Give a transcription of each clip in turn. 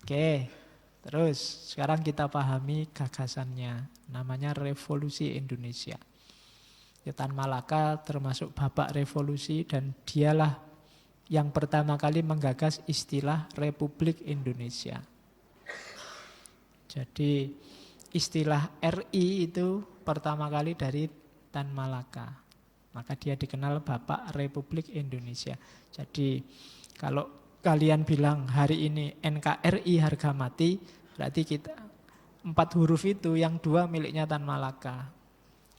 Oke, terus sekarang kita pahami gagasannya. Namanya Revolusi Indonesia. Tan Malaka termasuk bapak revolusi dan dialah yang pertama kali menggagas istilah Republik Indonesia. Jadi istilah RI itu pertama kali dari Tan Malaka. Maka dia dikenal Bapak Republik Indonesia. Jadi kalau kalian bilang hari ini NKRI harga mati, berarti kita 4 huruf itu yang 2 miliknya Tan Malaka.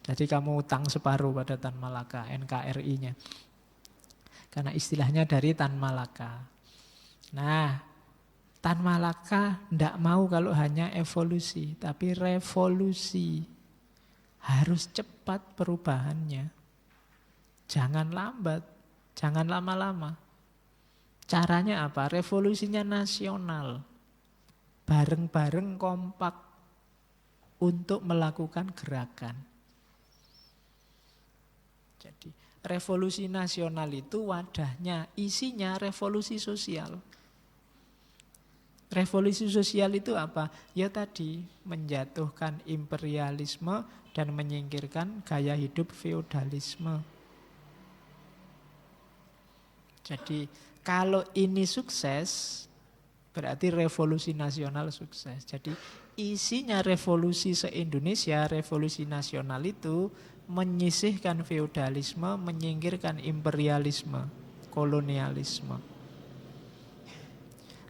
Jadi kamu utang separuh pada Tan Malaka, NKRI-nya. Karena istilahnya dari Tan Malaka. Nah, Tan Malaka tidak mau kalau hanya evolusi, tapi revolusi. Harus cepat perubahannya. Jangan lambat, jangan lama-lama. Caranya apa? Revolusinya nasional. Bareng-bareng kompak untuk melakukan gerakan. Jadi revolusi nasional itu wadahnya, isinya revolusi sosial. Revolusi sosial itu apa? Ya tadi, menjatuhkan imperialisme dan menyingkirkan gaya hidup feodalisme. Jadi kalau ini sukses, berarti revolusi nasional sukses. Jadi isinya revolusi se-Indonesia, revolusi nasional itu menyisihkan feodalisme, menyingkirkan imperialisme, kolonialisme.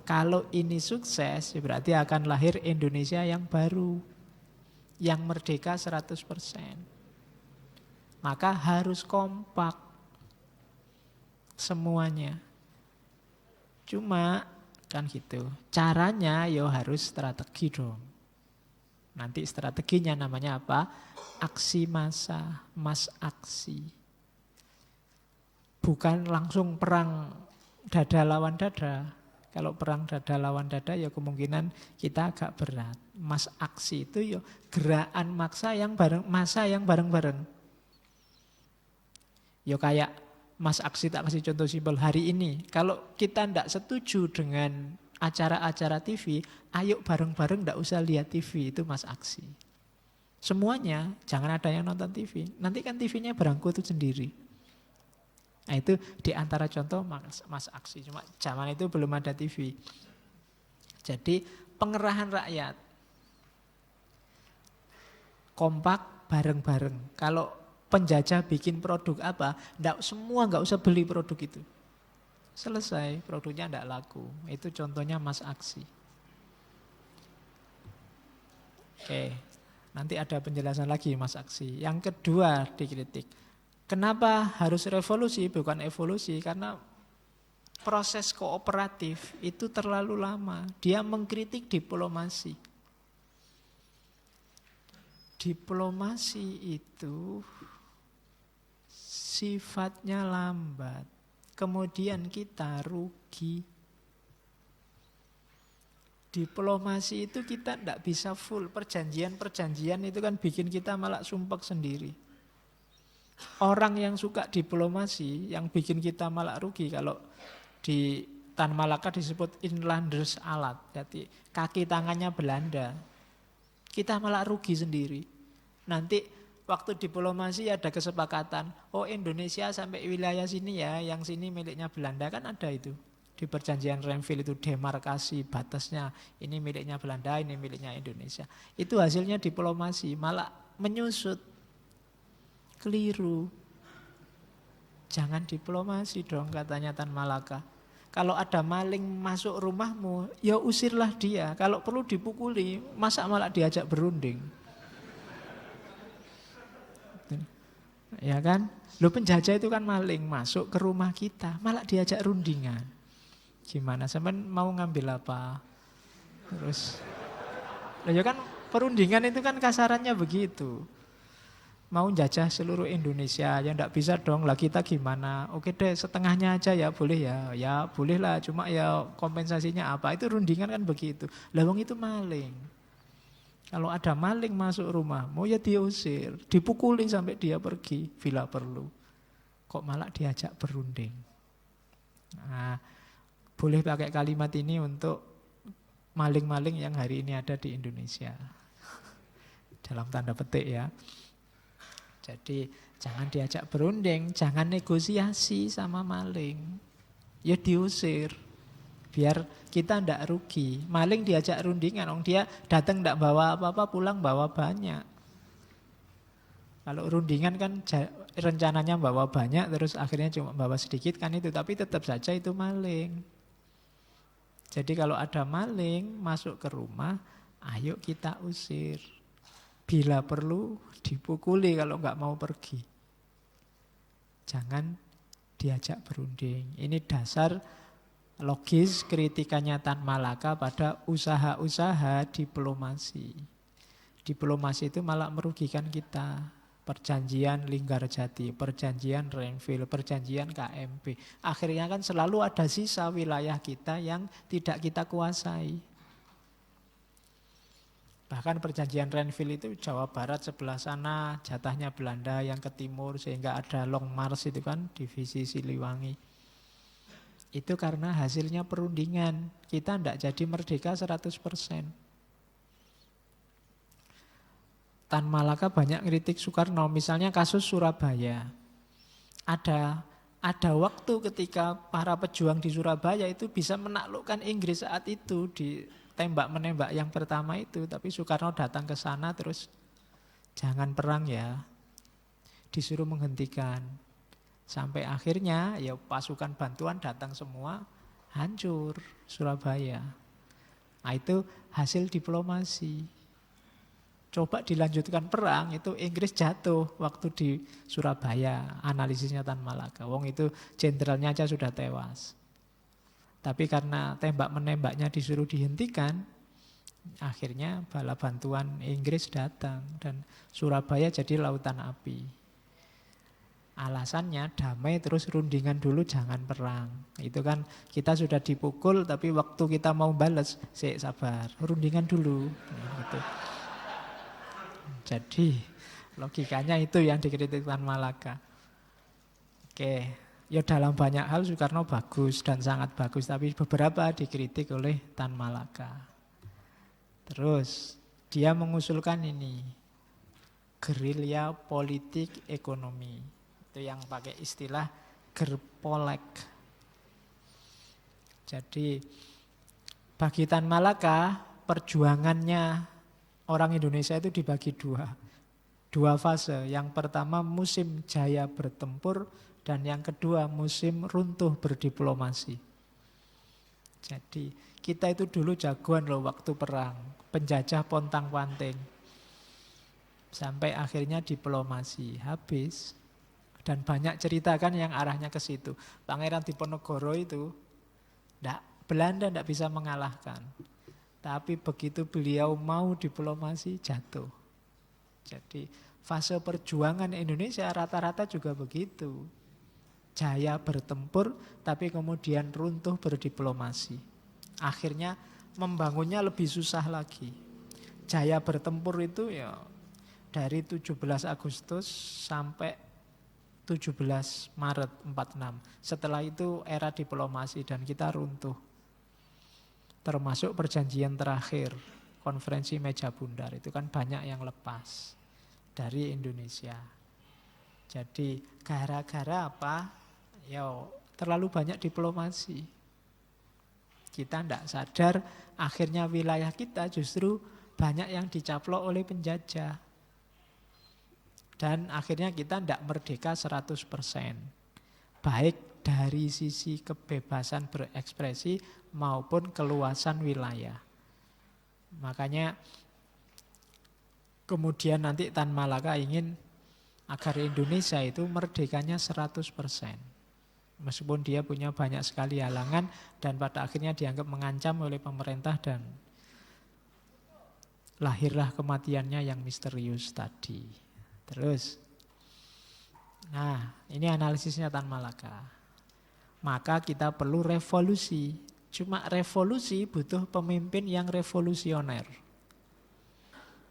Kalau ini sukses, berarti akan lahir Indonesia yang baru, yang merdeka 100%. Maka harus kompak semuanya. Cuma kan gitu. Caranya ya harus strategi dong. Nanti strateginya namanya apa? Aksi massa, mass aksi. Bukan langsung perang dada lawan dada. Kalau perang dada lawan dada ya kemungkinan kita agak berat. Mass aksi itu ya gerakan massa yang bareng-bareng. Ya kayak Mas aksi tak kasih contoh simpel hari ini. Kalau kita tidak setuju dengan acara-acara TV, ayo bareng-bareng tidak usah lihat TV, itu mas aksi. Semuanya, jangan ada yang nonton TV. Nanti kan TV-nya berangkut sendiri. Nah itu diantara contoh mas aksi. Cuma zaman itu belum ada TV. Jadi pengerahan rakyat. Kompak bareng-bareng. Kalau penjajah bikin produk apa, nggak usah beli produk itu. Selesai, produknya nggak laku. Itu contohnya mas aksi. Oke, nanti ada penjelasan lagi mas aksi. Yang kedua dikritik. Kenapa harus revolusi bukan evolusi? Karena proses kooperatif itu terlalu lama. Dia mengkritik diplomasi. Diplomasi itu sifatnya lambat, kemudian kita rugi. Diplomasi itu kita tidak bisa full, perjanjian itu kan bikin kita malah sumpek sendiri. Orang yang suka diplomasi, yang bikin kita malah rugi, kalau di Tan Malaka disebut inlanders alat, jadi kaki tangannya Belanda, kita malah rugi sendiri. Nanti waktu diplomasi ada kesepakatan, oh Indonesia sampai wilayah sini ya, yang sini miliknya Belanda, kan ada itu. Di perjanjian Renville itu demarkasi batasnya, ini miliknya Belanda, ini miliknya Indonesia. Itu hasilnya diplomasi, malah menyusut. Keliru. Jangan diplomasi dong katanya Tan Malaka. Kalau ada maling masuk rumahmu, ya usirlah dia. Kalau perlu dipukuli, masa malah diajak berunding. Ya kan? Lo penjajah itu kan maling masuk ke rumah kita, malah diajak rundingan. Gimana? Sampean mau ngambil apa? Terus, ya kan perundingan itu kan kasarannya begitu. Mau jajah seluruh Indonesia, ya enggak bisa dong. Lah kita gimana? Oke deh, setengahnya aja ya boleh ya. Ya boleh lah, cuma ya kompensasinya apa? Itu rundingan kan begitu. Lah wong itu maling. Kalau ada maling masuk rumahmu ya diusir, dipukuli sampai dia pergi bila perlu. Kok malah diajak berunding. Nah, boleh pakai kalimat ini untuk maling-maling yang hari ini ada di Indonesia. Dalam tanda petik ya. Jadi jangan diajak berunding, jangan negosiasi sama maling. Ya diusir. Biar kita ndak rugi. Maling diajak rundingan, dia datang ndak bawa apa-apa, pulang bawa banyak. Kalau rundingan kan rencananya bawa banyak, terus akhirnya cuma bawa sedikit kan itu. Tapi tetap saja itu maling. Jadi kalau ada maling masuk ke rumah, ayo kita usir. Bila perlu dipukuli kalau nggak mau pergi. Jangan diajak berunding. Ini dasar logis kritikannya Tan Malaka pada usaha-usaha diplomasi. Diplomasi itu malah merugikan kita. Perjanjian Linggarjati, perjanjian Renville, perjanjian KMP. Akhirnya kan selalu ada sisa wilayah kita yang tidak kita kuasai. Bahkan perjanjian Renville itu Jawa Barat sebelah sana, jatahnya Belanda yang ke timur, sehingga ada Long March itu kan, divisi Siliwangi. Itu karena hasilnya perundingan. Kita tidak jadi merdeka 100%. Tan Malaka banyak kritik Soekarno, misalnya kasus Surabaya. Ada waktu ketika para pejuang di Surabaya itu bisa menaklukkan Inggris saat itu di tembak-menembak yang pertama itu. Tapi Soekarno datang ke sana terus jangan perang ya, disuruh menghentikan. Sampai akhirnya ya pasukan bantuan datang semua, hancur Surabaya. Nah itu hasil diplomasi. Coba dilanjutkan perang, itu Inggris jatuh waktu di Surabaya. Analisisnya Tan Malaka. Wong itu jenderalnya aja sudah tewas. Tapi karena tembak-menembaknya disuruh dihentikan, akhirnya bala bantuan Inggris datang. Dan Surabaya jadi lautan api. Alasannya damai terus rundingan dulu jangan perang. Itu kan kita sudah dipukul tapi waktu kita mau balas, sabar, rundingan dulu. Gitu. Jadi logikanya itu yang dikritik Tan Malaka. Oke, ya dalam banyak hal Soekarno bagus dan sangat bagus, tapi beberapa dikritik oleh Tan Malaka. Terus dia mengusulkan ini, gerilya politik ekonomi. Itu yang pakai istilah gerpolek. Jadi bagi Tan Malaka perjuangannya orang Indonesia itu dibagi dua fase. Yang pertama musim jaya bertempur dan yang kedua musim runtuh berdiplomasi. Jadi kita itu dulu jagoan loh waktu perang, penjajah pontang-panting. Sampai akhirnya diplomasi habis. Dan banyak cerita kan yang arahnya ke situ. Pangeran Diponegoro itu Belanda tidak bisa mengalahkan. Tapi begitu beliau mau diplomasi jatuh. Jadi fase perjuangan Indonesia rata-rata juga begitu. Jaya bertempur tapi kemudian runtuh berdiplomasi. Akhirnya membangunnya lebih susah lagi. Jaya bertempur itu ya dari 17 Agustus sampai 17 Maret 46. Setelah itu era diplomasi dan kita runtuh. Termasuk perjanjian terakhir, konferensi meja bundar, itu kan banyak yang lepas dari Indonesia. Jadi gara-gara apa? Ya terlalu banyak diplomasi. Kita tidak sadar akhirnya wilayah kita justru banyak yang dicaplok oleh penjajah. Dan akhirnya kita tidak merdeka 100%. Baik dari sisi kebebasan berekspresi maupun keluasan wilayah. Makanya kemudian nanti Tan Malaka ingin agar Indonesia itu merdekanya 100%. Meskipun dia punya banyak sekali halangan dan pada akhirnya dianggap mengancam oleh pemerintah dan lahirlah kematiannya yang misterius tadi. Terus, nah ini analisisnya Tan Malaka. Maka kita perlu revolusi. Cuma revolusi butuh pemimpin yang revolusioner.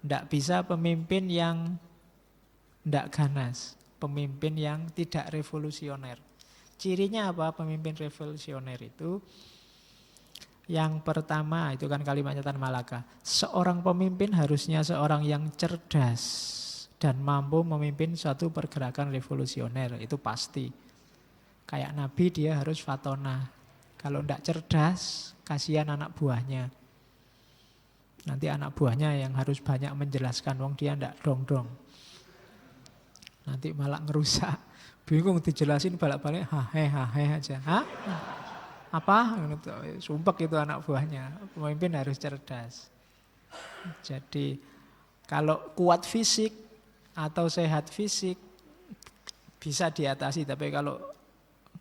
Tidak bisa pemimpin yang tidak ganas. Pemimpin yang tidak revolusioner. Cirinya apa pemimpin revolusioner itu? Yang pertama, itu kan kalimatnya Tan Malaka. Seorang pemimpin harusnya seorang yang cerdas dan mampu memimpin suatu pergerakan revolusioner. Itu pasti. Kayak Nabi dia harus fatona. Kalau tidak cerdas, kasihan anak buahnya. Nanti anak buahnya yang harus banyak menjelaskan. Wong dia tidak dong-dong. Nanti malah ngerusak. Bingung dijelasin balik-balik. Hahe aja. Hah? Apa? Sumpek itu anak buahnya. Pemimpin harus cerdas. Jadi kalau kuat fisik atau sehat fisik bisa diatasi. Tapi kalau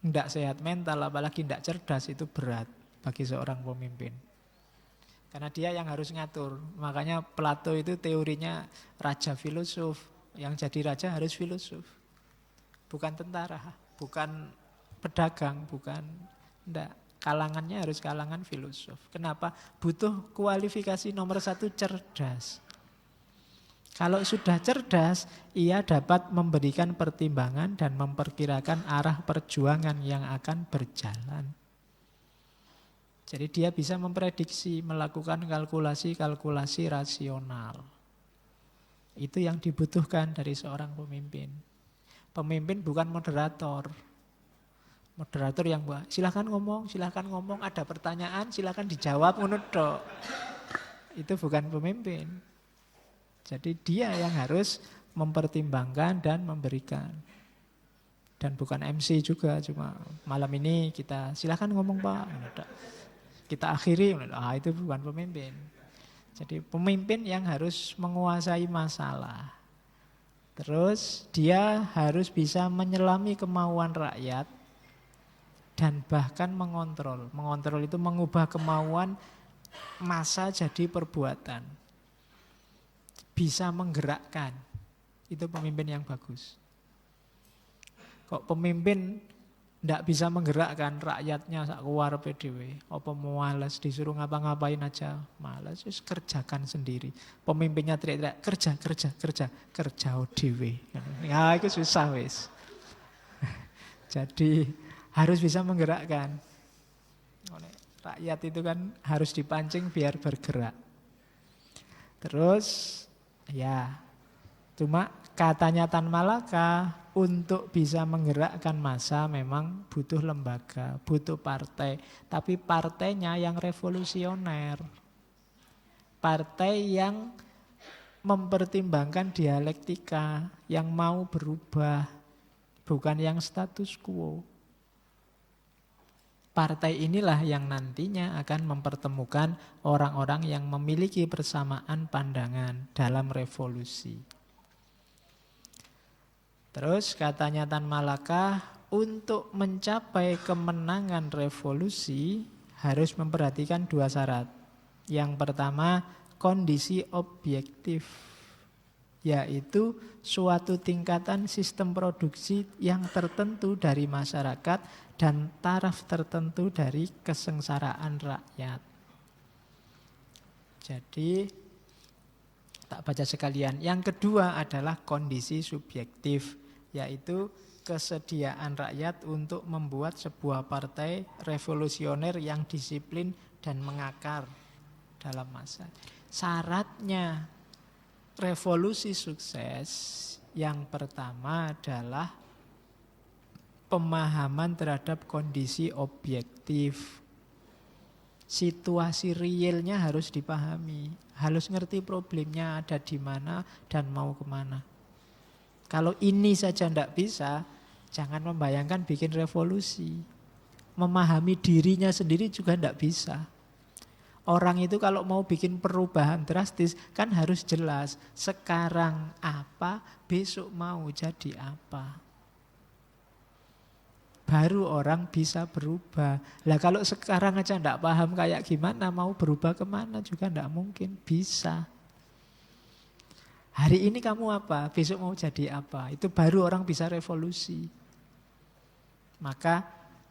tidak sehat mental, apalagi tidak cerdas, itu berat bagi seorang pemimpin. Karena dia yang harus ngatur. Makanya Plato itu teorinya raja filosof. Yang jadi raja harus filosof. Bukan tentara, bukan pedagang, bukan. Tidak. Kalangannya harus kalangan filosof. Kenapa? Butuh kualifikasi nomor 1, cerdas. Kalau sudah cerdas, ia dapat memberikan pertimbangan dan memperkirakan arah perjuangan yang akan berjalan. Jadi dia bisa memprediksi, melakukan kalkulasi-kalkulasi rasional. Itu yang dibutuhkan dari seorang pemimpin. Pemimpin bukan moderator. Moderator yang silahkan ngomong, ada pertanyaan, silahkan dijawab, menurut. Itu bukan pemimpin. Jadi dia yang harus mempertimbangkan dan memberikan. Dan bukan MC juga, cuma malam ini kita silahkan ngomong Pak. Kita akhiri, itu bukan pemimpin. Jadi pemimpin yang harus menguasai masalah. Terus dia harus bisa menyelami kemauan rakyat dan bahkan mengontrol. Mengontrol itu mengubah kemauan massa jadi perbuatan. Bisa menggerakkan. Itu pemimpin yang bagus. Kok pemimpin tidak bisa menggerakkan rakyatnya sak kuwar PDW. Apa malas disuruh ngapa-ngapain aja. Malas, kerjakan sendiri. Pemimpinnya teriak-teriak, kerja ODW. Ya itu susah wis. Jadi harus bisa menggerakkan. Rakyat itu kan harus dipancing biar bergerak. Terus ya, cuma katanya Tan Malaka, untuk bisa menggerakkan massa memang butuh lembaga, butuh partai. Tapi partainya yang revolusioner. Partai yang mempertimbangkan dialektika, yang mau berubah, bukan yang status quo. Partai inilah yang nantinya akan mempertemukan orang-orang yang memiliki persamaan pandangan dalam revolusi. Terus katanya Tan Malaka, untuk mencapai kemenangan revolusi harus memperhatikan 2 syarat. Yang pertama, kondisi objektif, yaitu suatu tingkatan sistem produksi yang tertentu dari masyarakat dan taraf tertentu dari kesengsaraan rakyat. Jadi tak baca sekalian. Yang kedua adalah kondisi subjektif, yaitu kesediaan rakyat untuk membuat sebuah partai revolusioner yang disiplin dan mengakar dalam massa. Syaratnya revolusi sukses yang pertama adalah pemahaman terhadap kondisi objektif. Situasi realnya harus dipahami. Harus ngerti problemnya ada di mana dan mau kemana. Kalau ini saja tidak bisa, jangan membayangkan bikin revolusi. Memahami dirinya sendiri juga tidak bisa. Orang itu kalau mau bikin perubahan drastis kan harus jelas. Sekarang apa, besok mau jadi apa. Baru orang bisa berubah. Lah kalau sekarang aja tidak paham kayak gimana, mau berubah kemana juga tidak mungkin. Bisa. Hari ini kamu apa, besok mau jadi apa. Itu baru orang bisa revolusi. Maka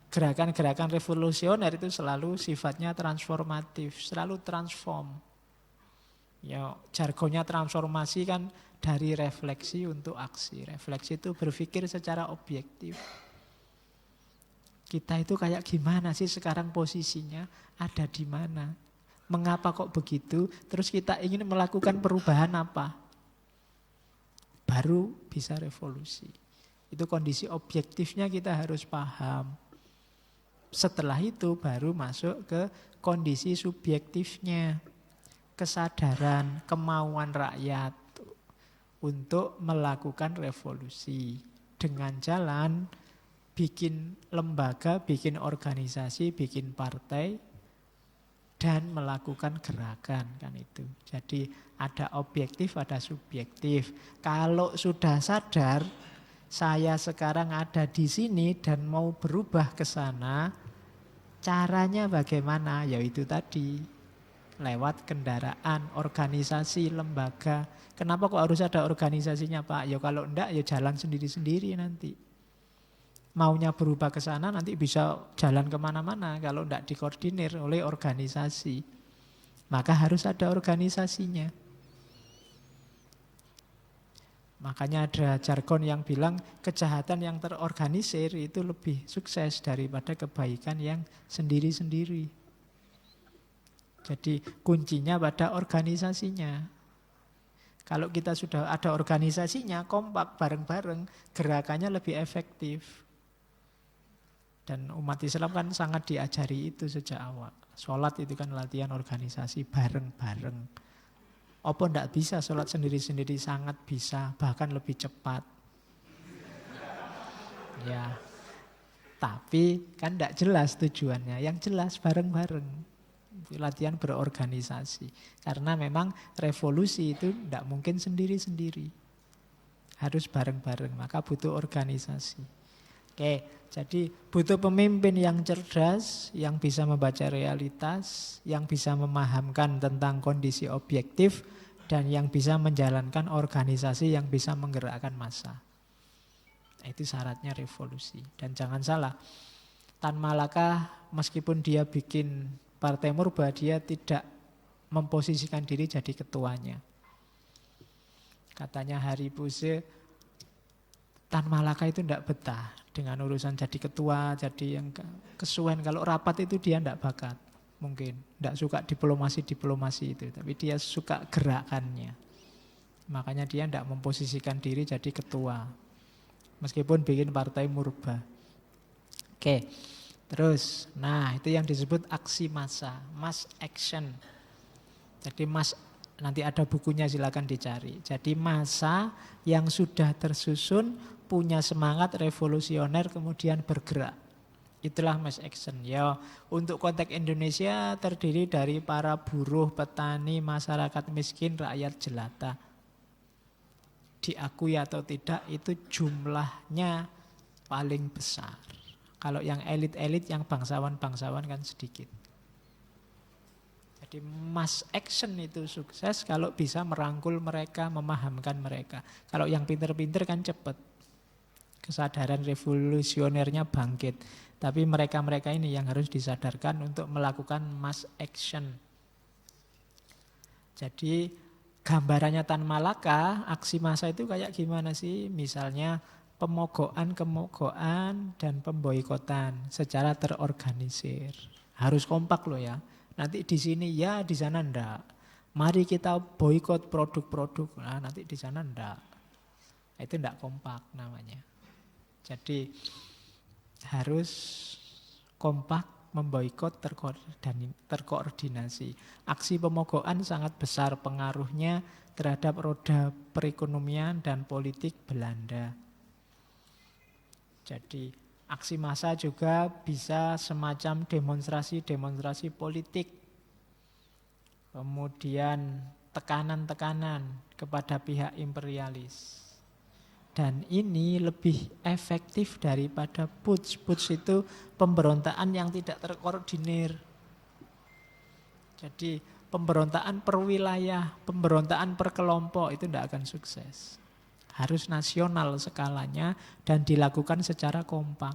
gerakan-gerakan revolusioner itu selalu sifatnya transformatif, selalu transform. Ya, jargonnya transformasi kan dari refleksi untuk aksi. Refleksi itu berpikir secara objektif. Kita itu kayak gimana sih sekarang posisinya, ada di mana? Mengapa kok begitu? Terus kita ingin melakukan perubahan apa? Baru bisa revolusi. Itu kondisi objektifnya kita harus paham. Setelah itu baru masuk ke kondisi subjektifnya. Kesadaran, kemauan rakyat untuk melakukan revolusi. Dengan jalan bikin lembaga, bikin organisasi, bikin partai, dan melakukan gerakan, kan itu. Jadi ada objektif, ada subjektif. Kalau sudah sadar, saya sekarang ada di sini dan mau berubah ke sana, caranya bagaimana? Yaitu tadi, lewat kendaraan, organisasi, lembaga. Kenapa kok harus ada organisasinya, Pak? Ya kalau enggak, ya jalan sendiri-sendiri nanti. Maunya berubah ke sana nanti bisa jalan kemana-mana kalau tidak dikoordinir oleh organisasi. Maka harus ada organisasinya. Makanya ada jargon yang bilang kejahatan yang terorganisir itu lebih sukses daripada kebaikan yang sendiri-sendiri. Jadi kuncinya pada organisasinya. Kalau kita sudah ada organisasinya, kompak bareng-bareng, gerakannya lebih efektif. Dan umat Islam kan sangat diajari itu sejak awal. Sholat itu kan latihan organisasi bareng-bareng. Apa ndak bisa sholat sendiri-sendiri? Sangat bisa, bahkan lebih cepat. Ya, tapi kan ndak jelas tujuannya. Yang jelas bareng-bareng. Latihan berorganisasi. Karena memang revolusi itu ndak mungkin sendiri-sendiri. Harus bareng-bareng, maka butuh organisasi. Oke, jadi butuh pemimpin yang cerdas, yang bisa membaca realitas, yang bisa memahamkan tentang kondisi objektif, dan yang bisa menjalankan organisasi yang bisa menggerakkan massa. Itu syaratnya revolusi. Dan jangan salah, Tan Malaka meskipun dia bikin Partai Murba, dia tidak memposisikan diri jadi ketuanya. Katanya Hari Puse, Tan Malaka itu tidak betah dengan urusan jadi ketua, jadi yang kesuwen. Kalau rapat itu dia tidak bakat, mungkin tidak suka diplomasi itu, tapi dia suka gerakannya. Makanya dia tidak memposisikan diri jadi ketua, meskipun bikin Partai Murba. Oke, terus, nah itu yang disebut aksi massa, mass action. Jadi nanti ada bukunya, silakan dicari. Jadi massa yang sudah tersusun, punya semangat revolusioner, kemudian bergerak. Itulah mass action. Ya, untuk konteks Indonesia terdiri dari para buruh, petani, masyarakat miskin, rakyat jelata. Diakui atau tidak, itu jumlahnya paling besar. Kalau yang elit-elit, yang bangsawan-bangsawan kan sedikit. Jadi mass action itu sukses kalau bisa merangkul mereka, memahamkan mereka. Kalau yang pinter-pinter kan cepat. Kesadaran revolusionernya bangkit. Tapi mereka-mereka ini yang harus disadarkan untuk melakukan mass action. Jadi gambarannya Tan Malaka, aksi massa itu kayak gimana sih? Misalnya pemogokan dan pemboikotan secara terorganisir. Harus kompak loh ya. Nanti di sini ya, di sana enggak. Mari kita boikot produk-produk. Nah, nanti di sana enggak. Itu enggak kompak namanya. Jadi harus kompak, memboikot, terkoordinasi. Aksi pemogokan sangat besar pengaruhnya terhadap roda perekonomian dan politik Belanda. Jadi aksi massa juga bisa semacam demonstrasi politik. Kemudian tekanan-tekanan kepada pihak imperialis. Dan ini lebih efektif daripada putsch. Putsch itu pemberontakan yang tidak terkoordinir. Jadi pemberontakan per wilayah, pemberontakan per kelompok itu tidak akan sukses. Harus nasional skalanya dan dilakukan secara kompak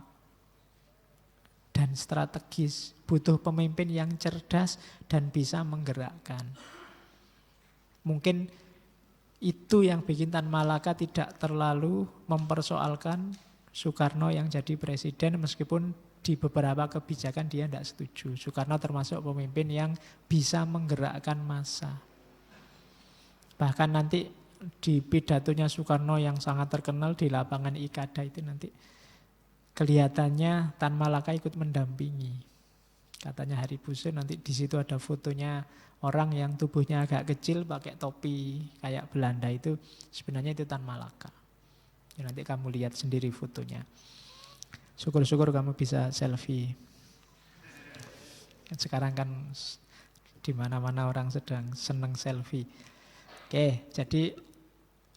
dan strategis. Butuh pemimpin yang cerdas dan bisa menggerakkan. Mungkin itu yang bikin Tan Malaka tidak terlalu mempersoalkan Soekarno yang jadi presiden, meskipun di beberapa kebijakan dia tidak setuju. Soekarno termasuk pemimpin yang bisa menggerakkan massa. Bahkan nanti di pidatonya Soekarno yang sangat terkenal di lapangan Ikada itu nanti kelihatannya Tan Malaka ikut mendampingi. Katanya Hari Busu nanti di situ ada fotonya orang yang tubuhnya agak kecil pakai topi kayak Belanda itu sebenarnya itu Tan Malaka. Ya, nanti kamu lihat sendiri fotonya. Syukur-syukur kamu bisa selfie. Sekarang kan di mana-mana orang sedang senang selfie. Oke, jadi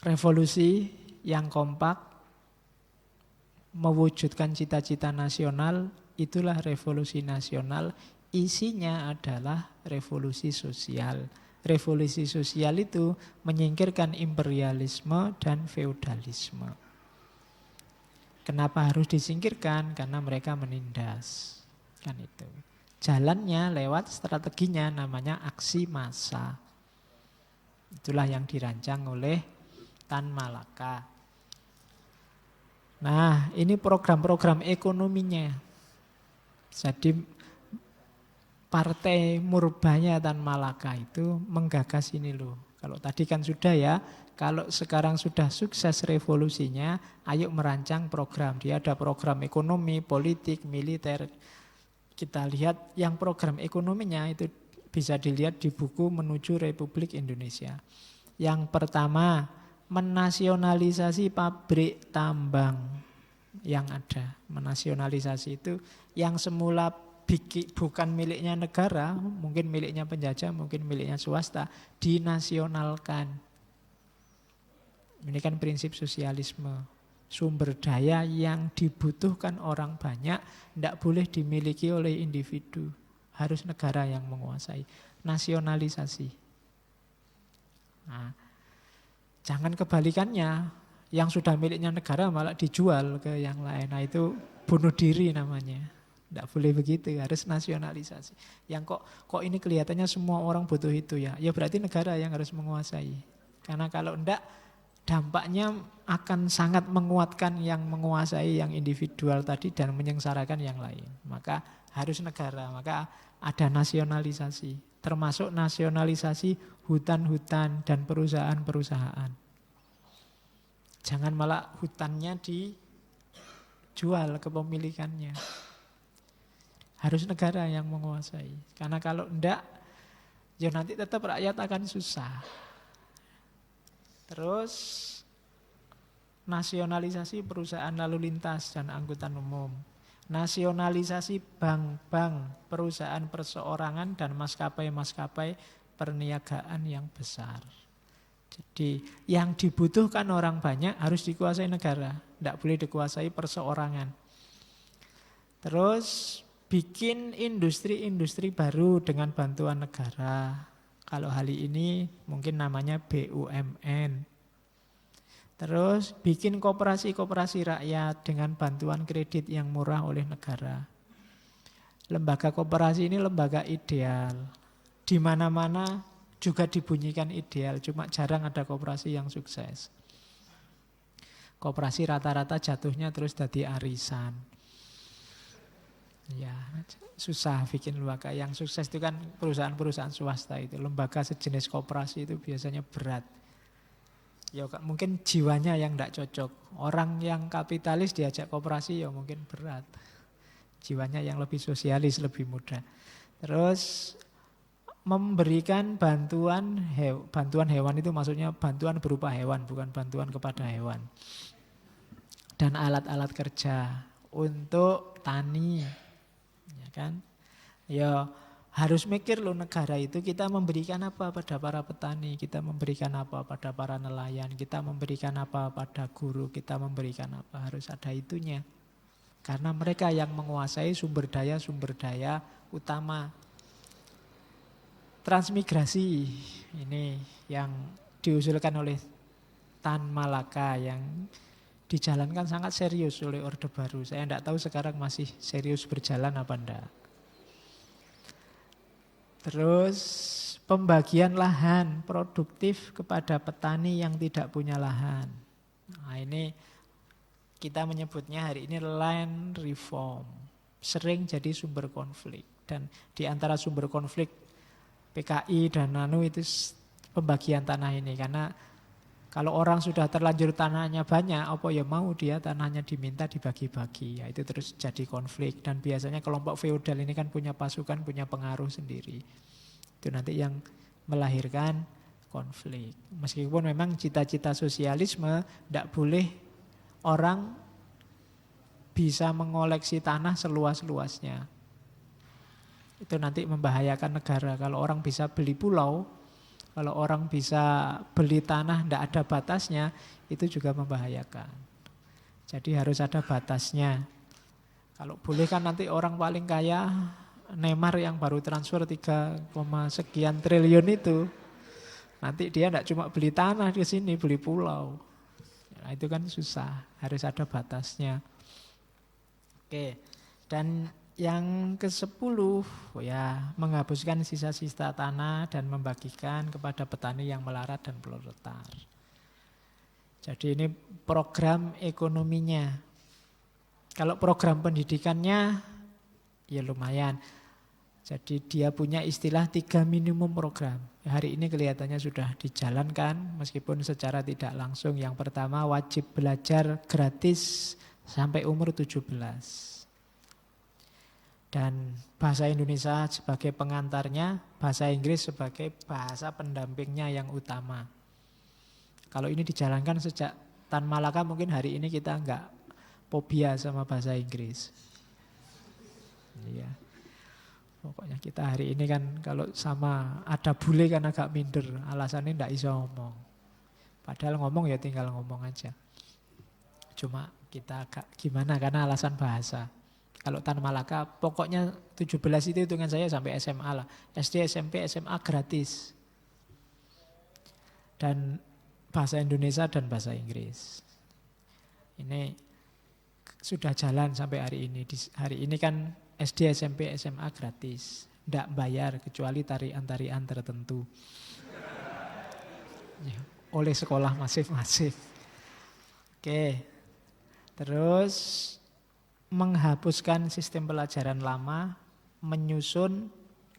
revolusi yang kompak mewujudkan cita-cita nasional, itulah revolusi nasional. Isinya adalah revolusi sosial. Revolusi sosial itu menyingkirkan imperialisme dan feudalisme. Kenapa harus disingkirkan? Karena mereka menindas. Kan itu. Jalannya lewat strateginya namanya aksi massa. Itulah yang dirancang oleh Tan Malaka. Nah, ini program-program ekonominya. Jadi partai murbanya Tan Malaka itu menggagas ini loh. Kalau tadi kan sudah ya, kalau sekarang sudah sukses revolusinya, ayo merancang program. Dia ada program ekonomi, politik, militer. Kita lihat yang program ekonominya itu bisa dilihat di buku Menuju Republik Indonesia. Yang pertama, menasionalisasi pabrik tambang yang ada. Menasionalisasi itu yang semula bukan miliknya negara, mungkin miliknya penjajah, mungkin miliknya swasta, dinasionalkan. Ini kan prinsip sosialisme. Sumber daya yang dibutuhkan orang banyak tidak boleh dimiliki oleh individu. Harus negara yang menguasai. Nasionalisasi. Nah, jangan kebalikannya. Yang sudah miliknya negara malah dijual ke yang lain. Nah itu bunuh diri namanya. Tidak boleh begitu, harus nasionalisasi. Yang kok ini kelihatannya semua orang butuh itu ya. Ya berarti negara yang harus menguasai. Karena kalau enggak, dampaknya akan sangat menguatkan yang menguasai yang individual tadi dan menyengsarakan yang lain. Maka harus negara, maka ada nasionalisasi. Termasuk nasionalisasi hutan-hutan dan perusahaan-perusahaan. Jangan malah hutannya dijual kepemilikannya. Harus negara yang menguasai. Karena kalau enggak, ya nanti tetap rakyat akan susah. Terus nasionalisasi perusahaan lalu lintas dan angkutan umum. Nasionalisasi bank-bank, perusahaan perseorangan dan maskapai-maskapai perniagaan yang besar. Jadi yang dibutuhkan orang banyak harus dikuasai negara. Tidak boleh dikuasai perseorangan. Terus bikin industri-industri baru dengan bantuan negara. Kalau hari ini mungkin namanya BUMN. Terus bikin koperasi-koperasi rakyat dengan bantuan kredit yang murah oleh negara. Lembaga koperasi ini lembaga ideal. Di mana-mana juga dibunyikan ideal, cuma jarang ada koperasi yang sukses. Koperasi rata-rata jatuhnya terus jadi arisan. Ya, susah bikin lembaga. Yang sukses itu kan perusahaan-perusahaan swasta itu. Lembaga sejenis koperasi itu biasanya berat. Ya mungkin jiwanya yang tidak cocok. Orang yang kapitalis diajak koperasi ya mungkin berat. Jiwanya yang lebih sosialis, lebih mudah. Terus memberikan bantuan hewan itu maksudnya bantuan berupa hewan, bukan bantuan kepada hewan. Dan alat-alat kerja untuk tani. Ya kan? Ya harus mikir loh negara itu kita memberikan apa pada para petani, kita memberikan apa pada para nelayan, kita memberikan apa pada guru, kita memberikan apa, harus ada itunya. Karena mereka yang menguasai sumber daya utama. Transmigrasi ini yang diusulkan oleh Tan Malaka yang dijalankan sangat serius oleh Orde Baru. Saya tidak tahu sekarang masih serius berjalan apa enggak. Terus pembagian lahan produktif kepada petani yang tidak punya lahan. Nah ini kita menyebutnya hari ini land reform. sering jadi sumber konflik. Dan di antara sumber konflik PKI dan NANU itu pembagian tanah ini. Karena kalau orang sudah terlanjur tanahnya banyak, apa ya mau dia tanahnya diminta dibagi-bagi. Ya itu terus jadi konflik. Dan biasanya kelompok feodal ini kan punya pasukan, punya pengaruh sendiri. Itu nanti yang melahirkan konflik. Meskipun memang cita-cita sosialisme tidak boleh orang bisa mengoleksi tanah seluas-luasnya. Itu nanti membahayakan negara. Kalau orang bisa beli pulau, kalau orang bisa beli tanah tidak ada batasnya, itu juga membahayakan. Jadi harus ada batasnya. Kalau boleh kan nanti orang paling kaya, Neymar yang baru transfer 3, sekian triliun itu, nanti dia tidak cuma beli tanah di sini, beli pulau. Nah, itu kan susah, harus ada batasnya. Oke, dan yang ke-10 ya menghapuskan sisa-sisa tanah dan membagikan kepada petani yang melarat dan proletar. Jadi ini program ekonominya. Kalau program pendidikannya ya lumayan. Jadi dia punya istilah 3 minimum program. Hari ini kelihatannya sudah dijalankan meskipun secara tidak langsung. Yang pertama wajib belajar gratis sampai umur 17. Dan bahasa Indonesia sebagai pengantarnya, bahasa Inggris sebagai bahasa pendampingnya yang utama. Kalau ini dijalankan sejak Tan Malaka mungkin hari ini kita enggak fobia sama bahasa Inggris. Iya. Pokoknya kita hari ini kan kalau sama ada bule kan agak minder, alasannya enggak bisa ngomong. Padahal ngomong ya tinggal ngomong aja. Cuma kita agak gimana karena alasan bahasa. Kalau Tan Malaka pokoknya 17 itu hitungan saya sampai SMA lah. SD, SMP, SMA gratis. Dan bahasa Indonesia dan bahasa Inggris. Ini sudah jalan sampai hari ini. Hari ini kan SD, SMP, SMA gratis. Tidak bayar kecuali tarian-tarian tertentu. Ya, oleh sekolah masif-masif. Oke. Terus menghapuskan sistem pelajaran lama, menyusun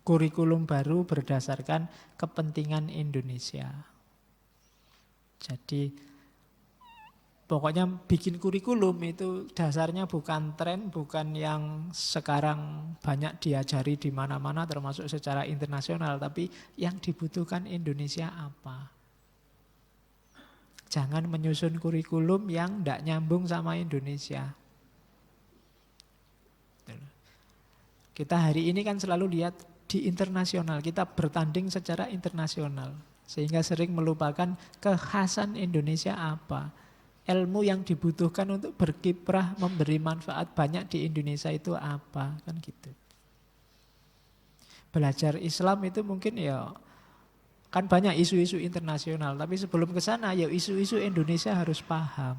kurikulum baru berdasarkan kepentingan Indonesia. Jadi pokoknya bikin kurikulum itu dasarnya bukan tren, bukan yang sekarang banyak diajari di mana-mana termasuk secara internasional, tapi yang dibutuhkan Indonesia apa. Jangan menyusun kurikulum yang tidak nyambung sama Indonesia. Kita hari ini kan selalu lihat di internasional, kita bertanding secara internasional. Sehingga sering melupakan kekhasan Indonesia apa. Ilmu yang dibutuhkan untuk berkiprah, memberi manfaat banyak di Indonesia itu apa. Kan gitu. Belajar Islam itu mungkin ya, kan banyak isu-isu internasional. Tapi sebelum ke sana ya isu-isu Indonesia harus paham.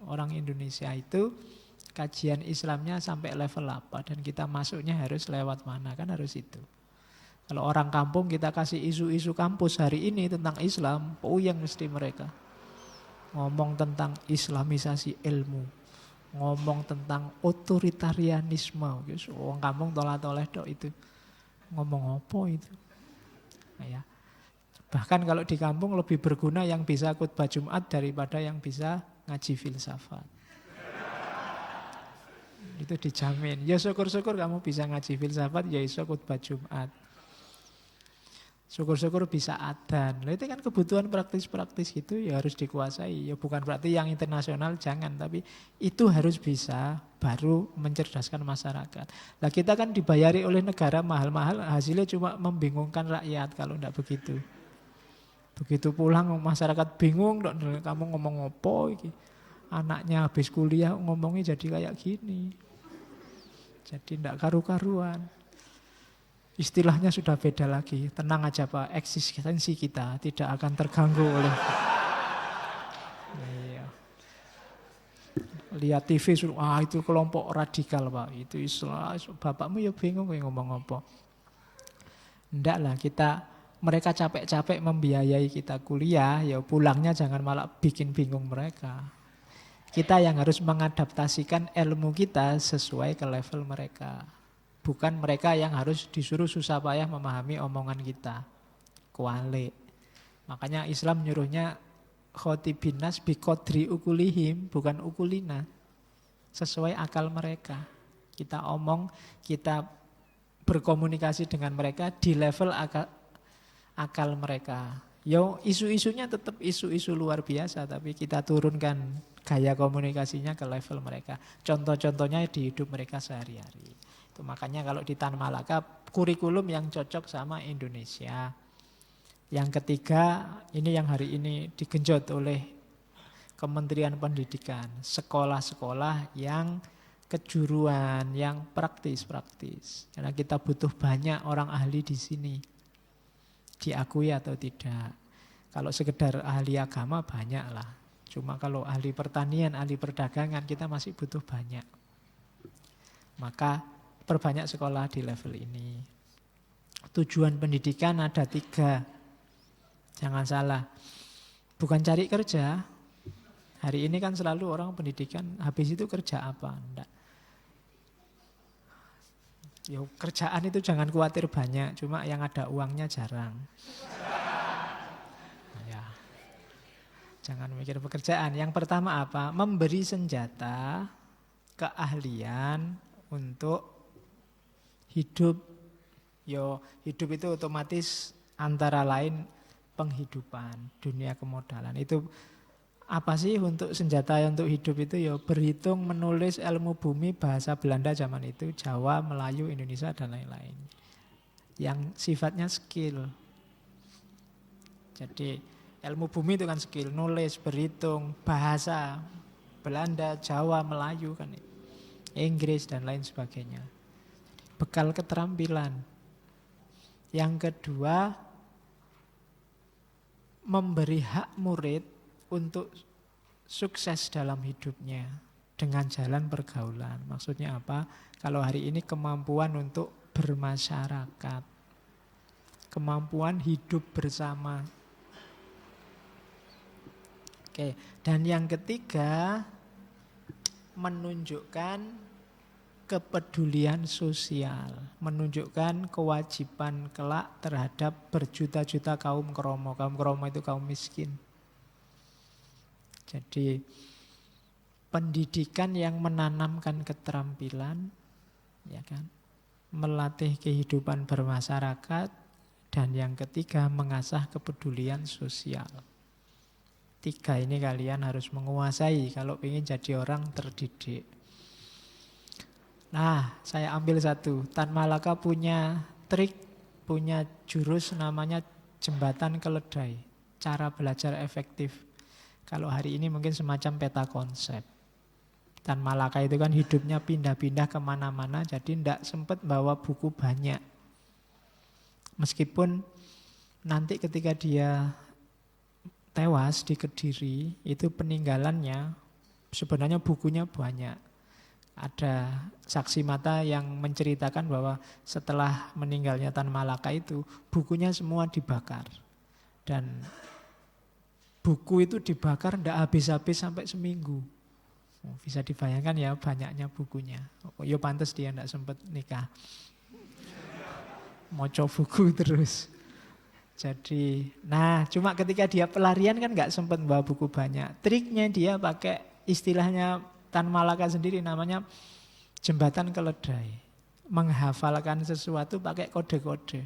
Orang Indonesia itu kajian Islamnya sampai level apa dan kita masuknya harus lewat mana, kan harus itu. Kalau orang kampung kita kasih isu-isu kampus hari ini tentang Islam, puyeng mesti mereka. Ngomong tentang islamisasi ilmu, ngomong tentang otoritarianisme, orang kampung toleh-toleh dok itu. Ngomong apa itu? Nah, ya. Bahkan kalau di kampung lebih berguna yang bisa khutbah Jumat daripada yang bisa ngaji filsafat. Itu dijamin. Ya syukur-syukur kamu bisa ngaji filsafat, ya iso khutbah Jumat. Syukur-syukur bisa adzan. Itu kan kebutuhan praktis-praktis gitu ya harus dikuasai. Ya bukan berarti yang internasional jangan, tapi itu harus bisa baru mencerdaskan masyarakat. Nah kita kan dibayari oleh negara mahal-mahal, hasilnya cuma membingungkan rakyat kalau tidak begitu. Begitu pulang masyarakat bingung, kamu ngomong apa iki? Anaknya habis kuliah ngomongnya jadi kayak gini. Jadi tidak karu-karuan. Istilahnya sudah beda lagi. Tenang aja Pak, eksistensi kita tidak akan terganggu oleh. Iya. Lihat TV, itu kelompok radikal Pak. Itu Islam. Bapakmu ya bingung ngomong apa. Enggak lah, mereka capek-capek membiayai kita kuliah, ya pulangnya jangan malah bikin bingung mereka. Kita yang harus mengadaptasikan ilmu kita sesuai ke level mereka. Bukan mereka yang harus disuruh susah payah memahami omongan kita. Kualik. Makanya Islam nyuruhnya khotibinas biqodri ukulihim, bukan ukulina. Sesuai akal mereka. Kita omong, kita berkomunikasi dengan mereka di level akal mereka. Yo, isu-isunya tetap isu-isu luar biasa, tapi kita turunkan gaya komunikasinya ke level mereka. Contoh-contohnya di hidup mereka sehari-hari. Itu makanya kalau di Tan Malaka kurikulum yang cocok sama Indonesia. Yang ketiga, ini yang hari ini digenjot oleh Kementerian Pendidikan, sekolah-sekolah yang kejuruan, yang praktis-praktis. Karena kita butuh banyak orang ahli di sini. Diakui atau tidak. Kalau sekedar ahli agama banyak lah. Cuma kalau ahli pertanian, ahli perdagangan kita masih butuh banyak. Maka perbanyak sekolah di level ini. Tujuan pendidikan ada 3. Jangan salah. Bukan cari kerja. Hari ini kan selalu orang pendidikan habis itu kerja apa? Enggak. Ya, kerjaan itu jangan khawatir banyak, cuma yang ada uangnya jarang. Ya. Jangan mikir pekerjaan. Yang pertama apa? Memberi senjata, keahlian untuk hidup. Yo, hidup itu otomatis antara lain penghidupan, dunia kemodalan. Itu apa sih untuk senjata untuk hidup itu? Ya berhitung, menulis, ilmu bumi, bahasa Belanda zaman itu, Jawa, Melayu, Indonesia dan lain-lain. Yang sifatnya skill. Jadi ilmu bumi itu kan skill, nulis, berhitung, bahasa Belanda, Jawa, Melayu kan, Inggris dan lain sebagainya. Bekal keterampilan. Yang kedua, memberi hak murid untuk sukses dalam hidupnya dengan jalan pergaulan. Maksudnya apa? Kalau hari ini kemampuan untuk bermasyarakat, kemampuan hidup bersama. Oke, dan yang ketiga, menunjukkan kepedulian sosial, menunjukkan kewajiban kelak terhadap berjuta-juta kaum kromo. Kaum kromo itu kaum miskin. Jadi pendidikan yang menanamkan keterampilan, ya kan, melatih kehidupan bermasyarakat, dan yang ketiga mengasah kepedulian sosial. 3 ini kalian harus menguasai kalau ingin jadi orang terdidik. Nah, saya ambil 1. Tan Malaka punya trik, punya jurus namanya jembatan keledai, cara belajar efektif. Kalau hari ini mungkin semacam peta konsep. Tan Malaka itu kan hidupnya pindah-pindah kemana-mana, jadi tidak sempat bawa buku banyak. Meskipun nanti ketika dia tewas di Kediri, itu peninggalannya sebenarnya bukunya banyak. Ada saksi mata yang menceritakan bahwa setelah meninggalnya Tan Malaka itu, bukunya semua dibakar. Dan buku itu dibakar tidak habis-habis sampai seminggu. Bisa dibayangkan ya banyaknya bukunya. Ya pantas dia tidak sempat nikah. Moco buku terus. Jadi, nah cuma ketika dia pelarian kan nggak sempat bawa buku banyak. Triknya dia pakai istilahnya Tan Malaka sendiri namanya jembatan keledai. Menghafalkan sesuatu pakai kode-kode.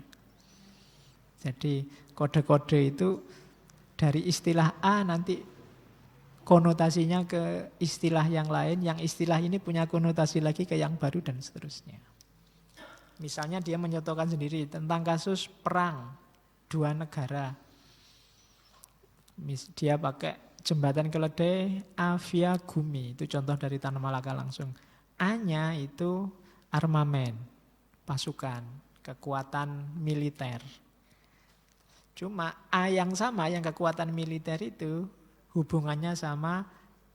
Jadi kode-kode itu dari istilah A nanti konotasinya ke istilah yang lain, yang istilah ini punya konotasi lagi ke yang baru dan seterusnya. Misalnya dia menyontohkan sendiri tentang kasus perang 2 negara. Dia pakai jembatan keledai Avia Gumi, itu contoh dari Tan Malaka langsung. A-nya itu armamen, pasukan, kekuatan militer. Cuma A yang sama, yang kekuatan militer itu hubungannya sama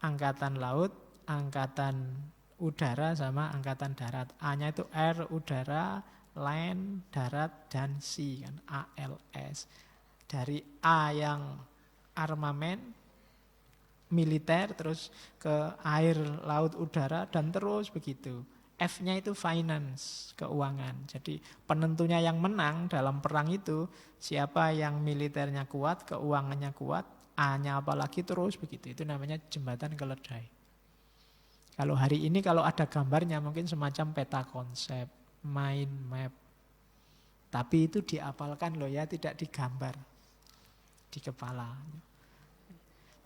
angkatan laut, angkatan udara sama angkatan darat. A-nya itu air, udara, land, darat, dan sea kan, ALS. Dari A yang armamen militer, terus ke air, laut, udara, dan terus begitu. F-nya itu finance, keuangan. Jadi penentunya yang menang dalam perang itu siapa yang militernya kuat, keuangannya kuat, A-nya apalagi terus begitu. Itu namanya jembatan keledai. Kalau hari ini kalau ada gambarnya mungkin semacam peta konsep, mind map. Tapi itu diapalkan loh ya, tidak digambar di kepala.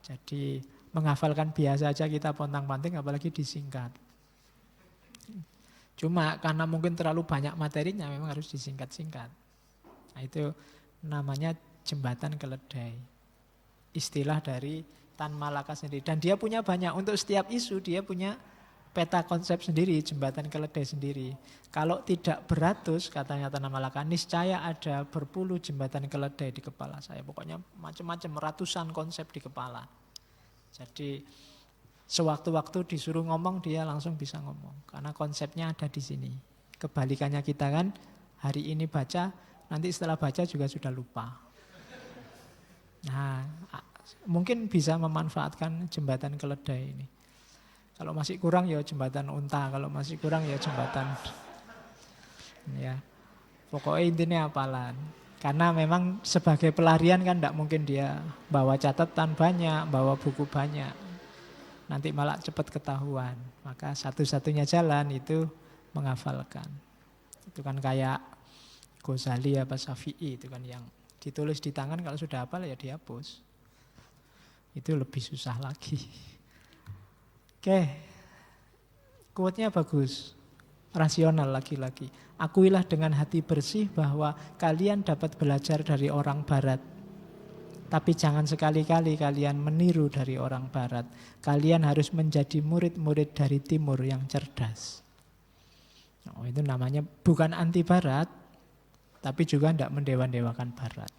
Jadi menghafalkan biasa saja kita pontang-panting, apalagi disingkat. Cuma karena mungkin terlalu banyak materinya memang harus disingkat-singkat. Nah, itu namanya jembatan keledai. Istilah dari Tan Malaka sendiri. Dan dia punya banyak, untuk setiap isu dia punya peta konsep sendiri, jembatan keledai sendiri. Kalau tidak beratus, katanya Tan Malaka, niscaya ada berpuluh jembatan keledai di kepala saya. Pokoknya macam-macam, ratusan konsep di kepala. Jadi sewaktu-waktu disuruh ngomong dia langsung bisa ngomong. Karena konsepnya ada di sini. Kebalikannya kita kan hari ini baca, nanti setelah baca juga sudah lupa. Nah, mungkin bisa memanfaatkan jembatan keledai ini. Kalau masih kurang ya jembatan unta, kalau masih kurang ya jembatan. Ya, pokoknya intinya hafalan. Karena memang sebagai pelarian kan tidak mungkin dia bawa catatan banyak, bawa buku banyak. Nanti malah cepat ketahuan. Maka satu-satunya jalan itu menghafalkan. Itu kan kayak Ghazali apa Syafi'i, itu kan yang ditulis di tangan, kalau sudah hafal ya dihapus. Itu lebih susah lagi. Oke, quote-nya bagus. Rasional lagi-lagi. Akuilah dengan hati bersih bahwa kalian dapat belajar dari orang barat. Tapi jangan sekali-kali kalian meniru dari orang barat. Kalian harus menjadi murid-murid dari timur yang cerdas. Oh, itu namanya bukan anti barat, tapi juga tidak mendewa-dewakan barat.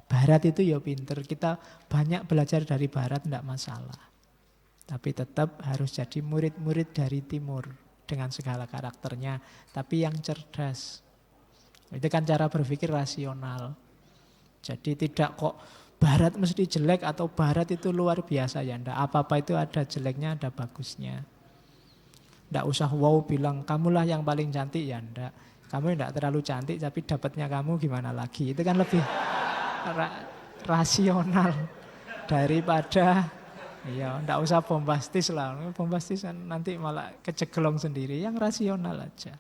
Barat itu ya pinter, kita banyak belajar dari barat tidak masalah. Tapi tetap harus jadi murid-murid dari timur dengan segala karakternya, tapi yang cerdas. Itu kan cara berpikir rasional. Jadi tidak kok barat mesti jelek atau barat itu luar biasa, ya enggak. Apa-apa itu ada jeleknya, ada bagusnya. Enggak usah wow bilang kamulah yang paling cantik, ya enggak. Kamu enggak terlalu cantik tapi dapatnya kamu gimana lagi. Itu kan lebih rasional daripada iya, enggak usah bombastis lah. Bombastis kan nanti malah kecegelong sendiri. Yang rasional aja.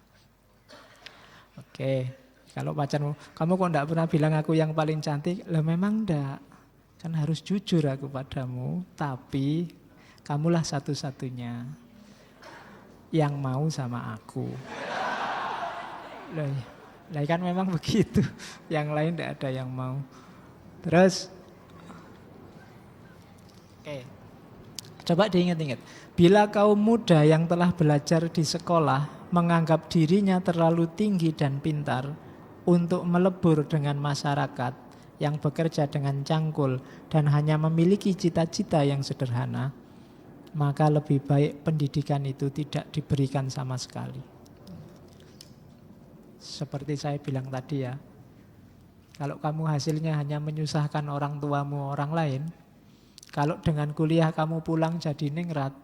Oke, kalau pacarmu, kamu kok enggak pernah bilang aku yang paling cantik? Lah memang enggak. Kan harus jujur aku padamu, tapi kamulah satu-satunya yang mau sama aku. Lah kan memang begitu. Yang lain enggak ada yang mau. Terus oke. Coba diingat-ingat. Bila kaum muda yang telah belajar di sekolah menganggap dirinya terlalu tinggi dan pintar untuk melebur dengan masyarakat yang bekerja dengan cangkul dan hanya memiliki cita-cita yang sederhana, maka lebih baik pendidikan itu tidak diberikan sama sekali. Seperti saya bilang tadi ya, kalau kamu hasilnya hanya menyusahkan orang tuamu, orang lain, kalau dengan kuliah kamu pulang jadi ningrat,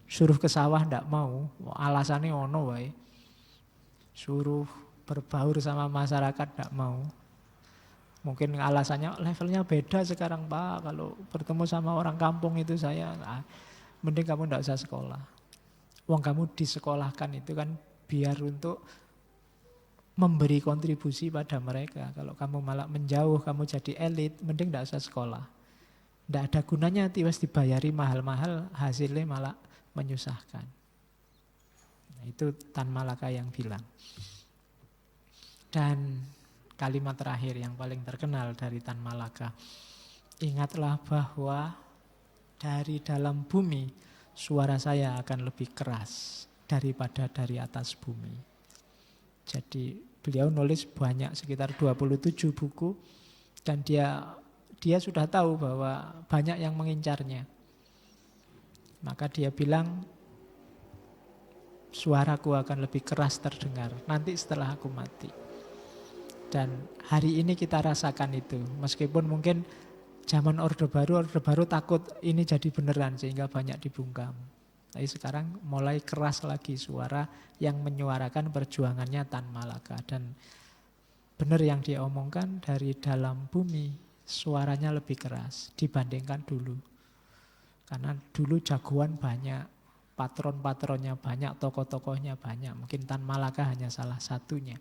suruh ke sawah ndak mau, alasannya ono wae. Suruh berbaur sama masyarakat ndak mau. Mungkin alasannya levelnya beda sekarang Pak, kalau bertemu sama orang kampung itu saya, mending kamu ndak usah sekolah. Wong kamu disekolahkan itu kan biar untuk memberi kontribusi pada mereka. Kalau kamu malah menjauh, kamu jadi elit, mending ndak usah sekolah. Tidak ada gunanya tiwas dibayari mahal-mahal, hasilnya malah menyusahkan. Nah, itu Tan Malaka yang bilang. Dan kalimat terakhir yang paling terkenal dari Tan Malaka. Ingatlah bahwa dari dalam bumi suara saya akan lebih keras daripada dari atas bumi. Jadi beliau nulis banyak, sekitar 27 buku. Dan dia sudah tahu bahwa banyak yang mengincarnya. Maka dia bilang, suaraku akan lebih keras terdengar nanti setelah aku mati. Dan hari ini kita rasakan itu. Meskipun mungkin Zaman Orde Baru takut ini jadi beneran sehingga banyak dibungkam. Tapi sekarang mulai keras lagi suara yang menyuarakan perjuangannya Tan Malaka. Dan benar yang dia omongkan, dari dalam bumi suaranya lebih keras dibandingkan dulu. Karena dulu jagoan banyak, patron-patronnya banyak, tokoh-tokohnya banyak. Mungkin Tan Malaka hanya salah satunya.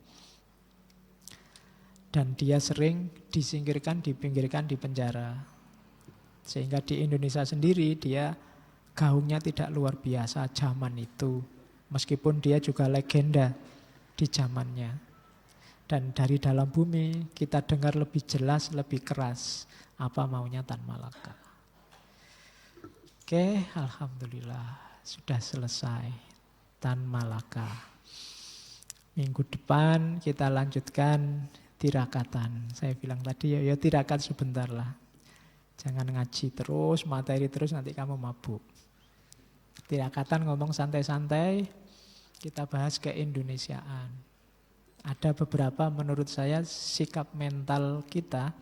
Dan dia sering disingkirkan, dipinggirkan, dipenjara. Sehingga di Indonesia sendiri dia gaungnya tidak luar biasa zaman itu. Meskipun dia juga legenda di zamannya. Dan dari dalam bumi kita dengar lebih jelas, lebih keras apa maunya Tan Malaka. Oke, alhamdulillah sudah selesai Tan Malaka. Minggu depan kita lanjutkan tirakatan. Saya bilang tadi ya tirakat sebentar lah. Jangan ngaji terus, materi terus, nanti kamu mabuk. Tirakatan ngomong santai-santai, kita bahas keindonesiaan. Ada beberapa menurut saya sikap mental kita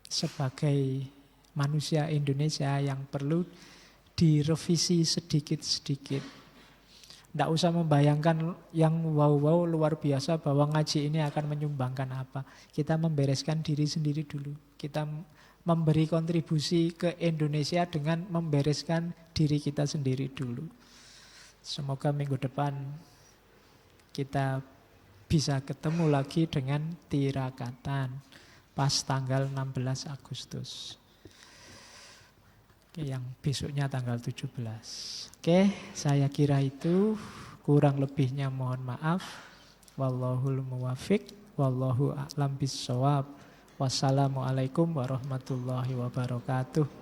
sebagai manusia Indonesia yang perlu direvisi sedikit-sedikit. Tidak usah membayangkan yang wow-wow luar biasa bahwa ngaji ini akan menyumbangkan apa. Kita membereskan diri sendiri dulu. Kita memberi kontribusi ke Indonesia dengan membereskan diri kita sendiri dulu. Semoga minggu depan kita bisa ketemu lagi dengan tirakatan pas tanggal 16 Agustus. Oke, yang besoknya tanggal 17. Oke, saya kira itu, kurang lebihnya mohon maaf. Wallahul muwafiq, wallahu a'lam bissawab. Wassalamualaikum warahmatullahi wabarakatuh.